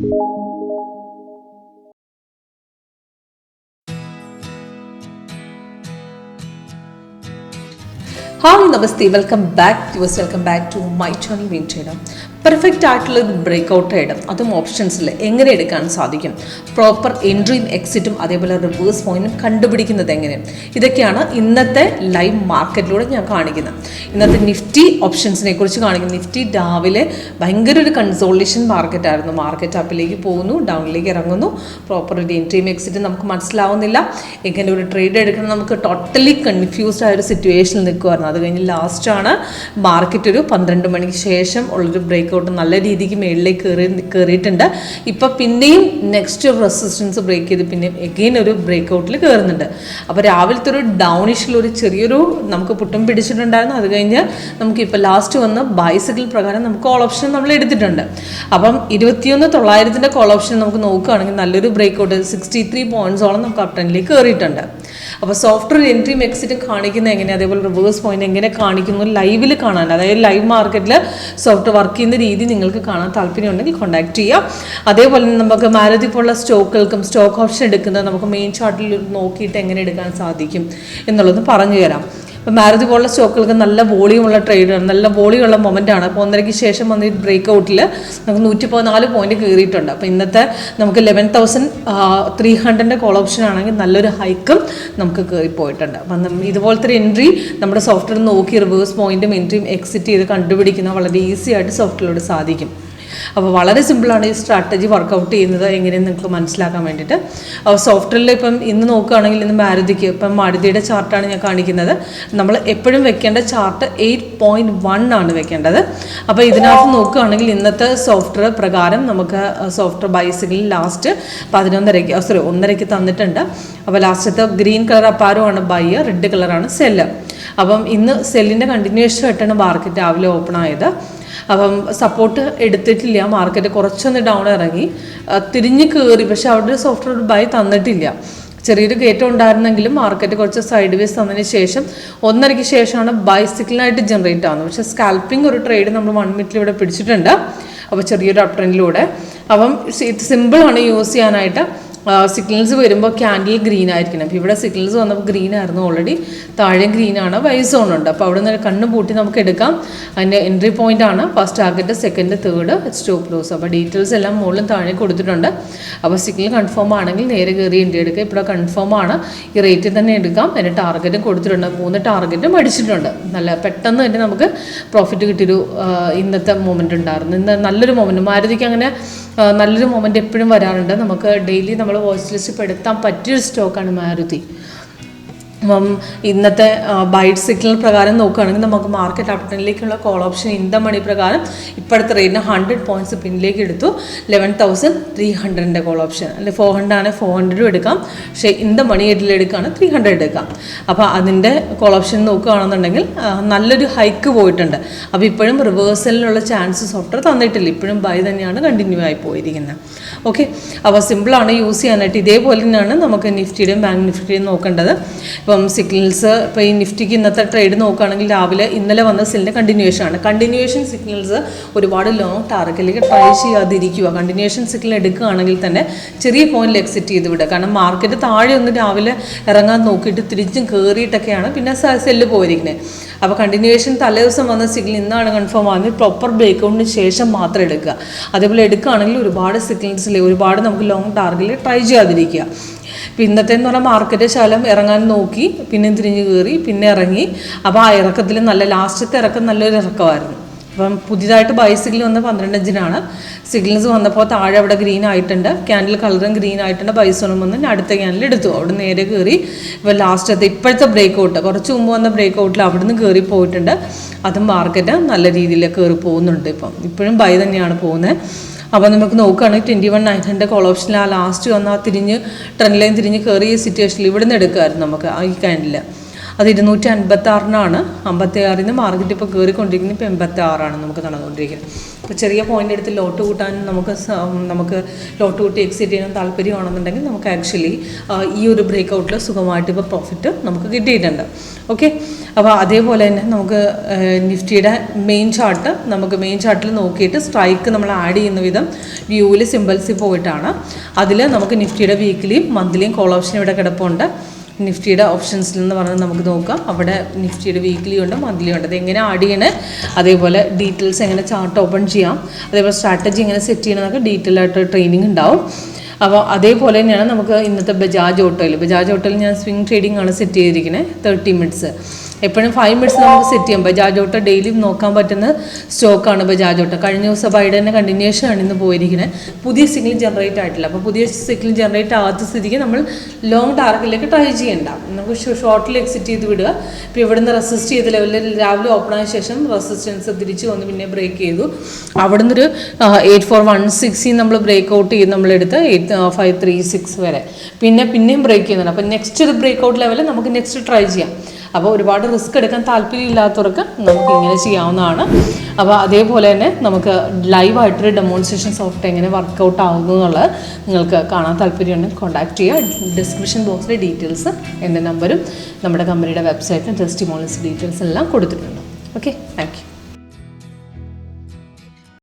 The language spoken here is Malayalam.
Hi, Namaste, welcome back to my channel WinTrader. Perfect ആയിട്ടുള്ള ഒരു ബ്രേക്ക്ഔട്ട് ട്രേഡ് അതും ഓപ്ഷൻസിൽ എങ്ങനെ എടുക്കാൻ സാധിക്കും, പ്രോപ്പർ എൻട്രിയും എക്സിറ്റും അതേപോലെ റിവേഴ്സ് പോയിന്റും കണ്ടുപിടിക്കുന്നത് എങ്ങനെ, ഇതൊക്കെയാണ് ഇന്നത്തെ ലൈവ് മാർക്കറ്റിലൂടെ ഞാൻ കാണിക്കുന്നത്. ഇന്നത്തെ നിഫ്റ്റി ഓപ്ഷൻസിനെ കുറിച്ച് കാണിക്കുന്നത്. നിഫ്റ്റി രാവിലെ ഭയങ്കര ഒരു കൺസോളിഡേഷൻ മാർക്കറ്റായിരുന്നു. മാർക്കറ്റ് അപ്പിലേക്ക് പോകുന്നു, ഡൗണിലേക്ക് ഇറങ്ങുന്നു, പ്രോപ്പർ ഒരു എൻട്രിയും എക്സിറ്റും നമുക്ക് മനസ്സിലാവുന്നില്ല. എങ്ങനെ ഒരു ട്രേഡ് എടുക്കണം നമുക്ക് ടോട്ടലി കൺഫ്യൂസ്ഡ് ആയൊരു സിറ്റുവേഷനിൽ നിൽക്കുമായിരുന്നു. അത് കഴിഞ്ഞ് ലാസ്റ്റാണ് മാർക്കറ്റ് ഒരു 12 മണിക്ക് ശേഷം ഉള്ളൊരു ബ്രേക്ക് നല്ല രീതിക്ക് മേളിലേക്ക് കയറിയിട്ടുണ്ട്. ഇപ്പം പിന്നെയും നെക്സ്റ്റ് റെസിസ്റ്റൻസ് ബ്രേക്ക് ചെയ്ത് പിന്നെയും എഗെയിൻ ഒരു ബ്രേക്ക്ഔട്ടിൽ കയറുന്നുണ്ട്. അപ്പോൾ രാവിലത്തെ ഒരു ഡൗണിഷിലൊരു ചെറിയൊരു നമുക്ക് പുട്ടും പിടിച്ചിട്ടുണ്ടായിരുന്നു. അത് കഴിഞ്ഞ് നമുക്കിപ്പോൾ ലാസ്റ്റ് വന്ന് ബൈസിക്കിൾ പ്രകാരം നമുക്ക് കോൾ ഓപ്ഷൻ നമ്മൾ എടുത്തിട്ടുണ്ട്. അപ്പം 21,900 കോൾ ഓപ്ഷൻ നമുക്ക് നോക്കുകയാണെങ്കിൽ നല്ലൊരു ബ്രേക്ക്ഔട്ട് 63 പോയിന്റ്സോളം നമുക്ക് അപ് ട്രെൻഡിലേക്ക് കയറിയിട്ടുണ്ട്. അപ്പോൾ സോഫ്റ്റ്വെയർ എൻട്രിയും എക്സിറ്റും കാണിക്കുന്നത് എങ്ങനെയാണ്, അതേപോലെ റിവേഴ്സ് പോയിന്റ് എങ്ങനെ കാണിക്കുന്നു ലൈവിൽ കാണാൻ, അതായത് ലൈവ് മാർക്കറ്റിൽ സോഫ്റ്റ്വെയർ വർക്ക് ചെയ്യുന്ന രീതി നിങ്ങൾക്ക് കാണാൻ താല്പര്യമുണ്ടെങ്കിൽ കോൺടാക്ട് ചെയ്യാം. അതേപോലെ നമുക്ക് മാരുതി പോലുള്ള സ്റ്റോക്കുകൾക്കും സ്റ്റോക്ക് ഓപ്ഷൻ എടുക്കുന്നത് നമുക്ക് മെയിൻ ചാർട്ടിൽ നോക്കിയിട്ട് എങ്ങനെ എടുക്കാൻ സാധിക്കും എന്നുള്ളത് പറഞ്ഞു തരാം. ഇപ്പോൾ മാരുതി പോലുള്ള സ്റ്റോക്കുകൾക്ക് നല്ല വോളിയമുള്ള ട്രേഡാണ്, നല്ല വോളിയമുള്ള മൊമെൻ്റാണ്. അപ്പോൾ 1:30 ശേഷം വന്ന ബ്രേക്ക്ഔട്ടിൽ നമുക്ക് 114 പോയിന്റ് കയറിയിട്ടുണ്ട്. അപ്പോൾ ഇന്നത്തെ നമുക്ക് 11,300 കോൾ ഓപ്ഷൻ ആണെങ്കിൽ നല്ലൊരു ഹൈക്കും നമുക്ക് കയറിപ്പോയിട്ടുണ്ട്. അപ്പം ഇതുപോലത്തെ ഒരു എൻട്രി നമ്മുടെ സോഫ്റ്റ്വെയർ നോക്കി റിവേഴ്സ് പോയിന്റും എൻട്രിയും എക്സിറ്റ് ചെയ്ത് കണ്ടുപിടിക്കുന്ന വളരെ ഈസി ആയിട്ട് സോഫ്റ്റ്വെയറിലൂടെ സാധിക്കും. അപ്പോൾ വളരെ സിമ്പിളാണ് ഈ സ്ട്രാറ്റജി വർക്കൗട്ട് ചെയ്യുന്നത് എങ്ങനെയെന്ന് നിങ്ങൾക്ക് മനസ്സിലാക്കാൻ വേണ്ടിയിട്ട്. സോഫ്റ്റ്വെയറിൽ ഇപ്പം ഇന്ന് നോക്കുകയാണെങ്കിൽ ഇന്ന് മാരുതിക്ക് ഇപ്പം മാരുതിയുടെ ചാർട്ടാണ് ഞാൻ കാണിക്കുന്നത്. നമ്മൾ എപ്പോഴും വെക്കേണ്ട ചാർട്ട് 8.1 ആണ് വെക്കേണ്ടത്. അപ്പോൾ ഇതിനകത്ത് നോക്കുകയാണെങ്കിൽ ഇന്നത്തെ സോഫ്റ്റ്വെയർ പ്രകാരം നമുക്ക് സോഫ്റ്റ്വെയർ ബൈസിക്കിളിൽ ലാസ്റ്റ് 1:30 തന്നിട്ടുണ്ട്. അപ്പോൾ ലാസ്റ്റത്തെ ഗ്രീൻ കളർ അപ്പാരോ ആണ് ബൈ, റെഡ് കളറാണ് സെല്ല്. അപ്പം ഇന്ന് സെല്ലിൻ്റെ കണ്ടിന്യൂഷൻ ആയിട്ടാണ് മാർക്കറ്റ് രാവിലെ ഓപ്പൺ ആയത്. അപ്പം സപ്പോർട്ട് എടുത്തിട്ടില്ല, മാർക്കറ്റ് കുറച്ചൊന്ന് ഡൗൺ ഇറങ്ങി തിരിഞ്ഞ് കയറി, പക്ഷെ അവിടെ സോഫ്റ്റ്വെയർ ബൈ തന്നിട്ടില്ല. ചെറിയൊരു കയറ്റം ഉണ്ടായിരുന്നെങ്കിലും മാർക്കറ്റ് കുറച്ച് സൈഡ് വേസ് തന്നതിന് ശേഷം 1:30 ശേഷമാണ് ബൈസിക്കിളിനായിട്ട് ജനറേറ്റ് ആവുന്നത്. പക്ഷേ സ്കാൽപ്പിംഗ് ഒരു ട്രേഡ് നമ്മൾ 1 മിനിറ്റിൽ ഇവിടെ പിടിച്ചിട്ടുണ്ട്. അപ്പോൾ ചെറിയൊരു അപ് ട്രെൻഡിലൂടെ. അപ്പം ഇത് സിമ്പിളാണ് യൂസ് ചെയ്യാനായിട്ട്. സിഗ്നൽസ് വരുമ്പോൾ ക്യാൻഡിൽ ഗ്രീൻ ആയിരിക്കണം. അപ്പോൾ ഇവിടെ സിഗ്നൽസ് വന്നപ്പോൾ ഗ്രീൻ ആയിരുന്നു ഓൾറെഡി, താഴെ ഗ്രീനാണ്, ബൈ സോൺ ഉണ്ട്. അപ്പോൾ അവിടെ നിന്ന് കണ്ണ് പൂട്ടി നമുക്ക് എടുക്കാം. അതിൻ്റെ എൻട്രി പോയിന്റ് ആണ് first target, second, third, stop loss. അപ്പോൾ ഡീറ്റെയിൽസ് എല്ലാം മുകളിലും താഴെ കൊടുത്തിട്ടുണ്ട്. അപ്പോൾ സിഗ്നൽ കൺഫേം ആണെങ്കിൽ നേരെ കയറി എൻട്രി എടുക്കുക. ഇപ്പോൾ കൺഫേം ആണ്, ഈ റേറ്റിൽ തന്നെ എടുക്കാം. അതിൻ്റെ ടാർഗറ്റും കൊടുത്തിട്ടുണ്ട്, 3 ടാർഗറ്റും അടിച്ചിട്ടുണ്ട്. നല്ല പെട്ടെന്ന് തന്നെ നമുക്ക് പ്രോഫിറ്റ് കിട്ടിയൊരു ഇന്നത്തെ മൊമെൻ്റ് ഉണ്ടായിരുന്നു. ഇന്ന് നല്ലൊരു മൊമെൻറ്റ് മാരുതിക്ക് അങ്ങനെ നല്ലൊരു മൊമെൻ്റ് എപ്പോഴും വരാറുണ്ട്. നമുക്ക് ഡെയിലി നമ്മൾ വാച്ച് ലിസ്റ്റ് പെടുത്താൻ പറ്റിയൊരു സ്റ്റോക്കാണ് മാരുതി. ഇന്നത്തെ ബൈറ്റ് സിഗ്നൽ പ്രകാരം നോക്കുകയാണെങ്കിൽ നമുക്ക് മാർക്കറ്റ് അപ് ട്രെൻഡിലേക്കുള്ള കോൾ ഓപ്ഷൻ ഇന്ത മണി പ്രകാരം ഇപ്പോഴത്തെ റേറ്റിന് 100 പോയിന്റ്സ് പിന്നിലേക്ക് എടുത്തു. 11,300 കോൾ ഓപ്ഷൻ, അല്ലെങ്കിൽ 400 ആണ്, 400 എടുക്കാം. പക്ഷേ ഇന്ത മണി എടുക്കുകയാണ് 300 എടുക്കാം. അപ്പോൾ അതിൻ്റെ കോൾ ഓപ്ഷൻ നോക്കുകയാണെന്നുണ്ടെങ്കിൽ നല്ലൊരു ഹൈക്ക് പോയിട്ടുണ്ട്. അപ്പോൾ ഇപ്പോഴും റിവേഴ്സലിനുള്ള ചാൻസ് സോഫ്റ്റ്വെയർ തന്നിട്ടില്ല, ഇപ്പോഴും ബൈ തന്നെയാണ് കണ്ടിന്യൂ ആയി പോയിരിക്കുന്നത്. ഓക്കെ, അപ്പോൾ സിമ്പിളാണ് യൂസ് ചെയ്യാനായിട്ട്. ഇതേപോലെ തന്നെയാണ് നമുക്ക് നിഫ്റ്റിയുടെയും ബാങ്ക് നിഫ്റ്റിയുടെയും നോക്കേണ്ടത്. ഇപ്പം സിഗ്നൽസ് ഇപ്പോൾ ഈ നിഫ്റ്റിക്ക് ഇന്നത്തെ ട്രേഡ് നോക്കുകയാണെങ്കിൽ രാവിലെ ഇന്നലെ വന്ന സെല്ലിൻ്റെ കണ്ടിന്യൂവേഷൻ സിഗ്നൽസ് ഒരുപാട് ലോങ് ടാർഗറ്റിലേക്ക് ട്രൈ ചെയ്യാതിരിക്കുക. കണ്ടിന്യൂവേഷൻ സിഗ്നൽ എടുക്കുകയാണെങ്കിൽ തന്നെ ചെറിയ പോയിന്റിൽ എക്സിറ്റ് ചെയ്ത് വിടുക. കാരണം മാർക്കറ്റ് താഴെ ഒന്ന് രാവിലെ ഇറങ്ങാൻ നോക്കിയിട്ട് തിരിച്ചും കയറിയിട്ടൊക്കെയാണ് പിന്നെ സെല്ല് പോയിരിക്കുന്നത്. അപ്പോൾ കണ്ടിന്യൂവേഷൻ തലേദിവസം വന്ന സിഗ്നൽ ഇന്നാണ് കൺഫേം ആകുന്നത്, പ്രോപ്പർ ബ്രേക്ക്ഔട്ടിന് ശേഷം മാത്രം എടുക്കുക. അതേപോലെ എടുക്കുകയാണെങ്കിൽ ഒരുപാട് സിഗ്നൽസിൽ ഒരുപാട് നമുക്ക് ലോങ് ടാർഗറ്റിൽ ട്രൈ ചെയ്യാതിരിക്കുക. ഇപ്പോൾ ഇന്നത്തെ എന്ന് പറഞ്ഞാൽ മാർക്കറ്റ് ശകലം ഇറങ്ങാൻ നോക്കി, പിന്നെ തിരിഞ്ഞ് കയറി, പിന്നെ ഇറങ്ങി. അപ്പോൾ ആ ഇറക്കത്തിൽ നല്ല ലാസ്റ്റത്തെ ഇറക്കം നല്ലൊരു ഇറക്കമായിരുന്നു. അപ്പം പുതിയതായിട്ട് ബൈ സിഗ്നൽ വന്ന 12 സിഗ്നൽസ് വന്നപ്പോൾ താഴെ അവിടെ ഗ്രീൻ ആയിട്ടുണ്ട്, ക്യാൻഡിൽ കളറും ഗ്രീൻ ആയിട്ടുണ്ട്. ബൈസോണും വന്ന് അടുത്ത ക്യാൻഡിൽ എടുത്തു, അവിടെ നേരെ കയറി. ഇപ്പോൾ ലാസ്റ്റത്തെ ഇപ്പോഴത്തെ ബ്രേക്ക്ഔട്ട്, കുറച്ച് മുമ്പ് വന്ന ബ്രേക്ക്ഔട്ടിൽ അവിടെ നിന്ന് കയറി പോയിട്ടുണ്ട്. അതും മാർക്കറ്റ് നല്ല രീതിയിൽ കയറി പോകുന്നുണ്ട്. ഇപ്പോഴും ബൈ തന്നെയാണ് പോകുന്നത്. അപ്പോൾ നമുക്ക് നോക്കുകയാണെങ്കിൽ 21,900 കോൾ ഓപ്ഷനിൽ ആ ലാസ്റ്റ് വന്ന് ആ ട്രെൻഡ് ലൈൻ തിരിഞ്ഞ് കയറിയ സിറ്റുവേഷനിൽ ഇവിടെ നിന്ന് എടുക്കുമായിരുന്നു നമുക്ക് ഈ ക്യാൻഡിൽ. അത് 256 56 മാർക്കറ്റ് ഇപ്പോൾ കയറിക്കൊണ്ടിരിക്കുന്നത്. ഇപ്പോൾ 86 നമുക്ക് നടന്നുകൊണ്ടിരിക്കുന്നത്. ഇപ്പോൾ ചെറിയ പോയിൻ്റ് എടുത്ത് ലോട്ട് കൂട്ടാൻ നമുക്ക് ലോട്ട് കൂട്ടി എക്സിറ്റ് ചെയ്യാൻ താല്പര്യമാണെന്നുണ്ടെങ്കിൽ നമുക്ക് ആക്ച്വലി ഈ ഒരു ബ്രേക്കൗട്ടിൽ സുഖമായിട്ട് ഇപ്പോൾ പ്രോഫിറ്റ് നമുക്ക് കിട്ടിയിട്ടുണ്ട്. ഓക്കെ, അപ്പോൾ അതേപോലെ തന്നെ നമുക്ക് നിഫ്റ്റിയുടെ മെയിൻ ചാർട്ടിൽ നോക്കിയിട്ട് സ്ട്രൈക്ക് നമ്മൾ ആഡ് ചെയ്യുന്ന വിധം വ്യൂവിൽ സിമ്പിൾസിൽ പോയിട്ടാണ്. അതിൽ നമുക്ക് നിഫ്റ്റിയുടെ വീക്ക്ലിയും മന്ത്ലിയും കോൾ ഓപ്ഷൻ ഇവിടെ കിടപ്പുണ്ട്. നിഫ്റ്റിയുടെ ഓപ്ഷൻസിൽ എന്ന് പറഞ്ഞാൽ നമുക്ക് നോക്കാം, അവിടെ നിഫ്റ്റിയുടെ വീക്ക്ലി ഉണ്ട്, മന്ത്ലി ഉണ്ട്. അത് എങ്ങനെ ആഡ് ചെയ്യണേ, അതേപോലെ ഡീറ്റെയിൽസ് എങ്ങനെ ചാർട്ട് ഓപ്പൺ ചെയ്യാം, അതേപോലെ സ്ട്രാറ്റജി എങ്ങനെ സെറ്റ് ചെയ്യണമെന്നൊക്കെ ഡീറ്റെയിൽ ആയിട്ട് ട്രെയിനിങ് ഉണ്ടാവും. അപ്പോൾ അതേപോലെ തന്നെയാണ് നമുക്ക് ഇന്നത്തെ ബജാജ് ഓട്ടോയിൽ ഞാൻ സ്വിംഗ് ട്രേഡിംഗ് ആണ് സെറ്റ് ചെയ്തിരിക്കുന്നത്. 30 മിനിറ്റ്സ്, എപ്പോഴും 5 മിനിറ്റ്സ് നമുക്ക് സെറ്റ് ചെയ്യാം. ബജാജ് ഓട്ടോ ഡെയിലി നോക്കാൻ പറ്റുന്ന സ്റ്റോക്കാണ് ബജാജ് ഓട്ടോ. കഴിഞ്ഞ ദിവസം ബൈഡൻ്റെ കണ്ടിന്യൂഷൻ ആണ് ഇന്ന് പോയിരിക്കുന്നത്. പുതിയ സിഗ്നൽ ജനറേറ്റ് ആയിട്ടില്ല. അപ്പോൾ പുതിയ സിഗ്നൽ ജനറേറ്റ് ആകാത്ത സ്ഥിതിക്ക് നമ്മൾ ലോങ് ടാർഗറ്റിലേക്ക് ട്രൈ ചെയ്യണ്ട, നമുക്ക് ഷോർട്ടിൽ എക്സിറ്റ് ചെയ്ത് വിടുക. ഇപ്പോൾ ഇവിടുന്ന് റെസിസ്റ്റ് ചെയ്ത ലെവലിൽ രാവിലെ ഓപ്പൺ ആയ ശേഷം റെസിസ്റ്റൻസ് തിരിച്ച് വന്ന് പിന്നെ ബ്രേക്ക് ചെയ്തു. അവിടുന്ന് ഒരു 8416 നമ്മൾ ബ്രേക്ക് ഔട്ട് ചെയ്ത് നമ്മളെടുത്ത് 8536 വരെ പിന്നെയും ബ്രേക്ക് ചെയ്യുന്നുണ്ട്. അപ്പോൾ നെക്സ്റ്റ് ഒരു ബ്രേക്ക് ഔട്ട് ലെവൽ നമുക്ക് നെക്സ്റ്റ് ട്രൈ ചെയ്യാം. അപ്പോൾ ഒരുപാട് റിസ്ക് എടുക്കാൻ താല്പര്യമില്ലാത്തവർക്ക് നമുക്ക് ഇങ്ങനെ ചെയ്യാവുന്നതാണ്. അപ്പോൾ അതേപോലെ തന്നെ നമുക്ക് ലൈവായിട്ടൊരു ഡെമോൺസ്ട്രേഷൻ സോഫ്റ്റ് എങ്ങനെ വർക്കൗട്ട് ആകുന്നു എന്നുള്ളത് നിങ്ങൾക്ക് കാണാൻ താല്പര്യമുണ്ടെങ്കിൽ കോൺടാക്ട് ചെയ്യുക. ഡിസ്ക്രിപ്ഷൻ ബോക്സിലെ ഡീറ്റെയിൽസ്, എൻ്റെ നമ്പരും നമ്മുടെ കമ്പനിയുടെ വെബ്സൈറ്റും ടെസ്റ്റിമോണിയൽസ് ഡീറ്റെയിൽസ് എല്ലാം കൊടുത്തിട്ടുണ്ട്. Okay, thank you.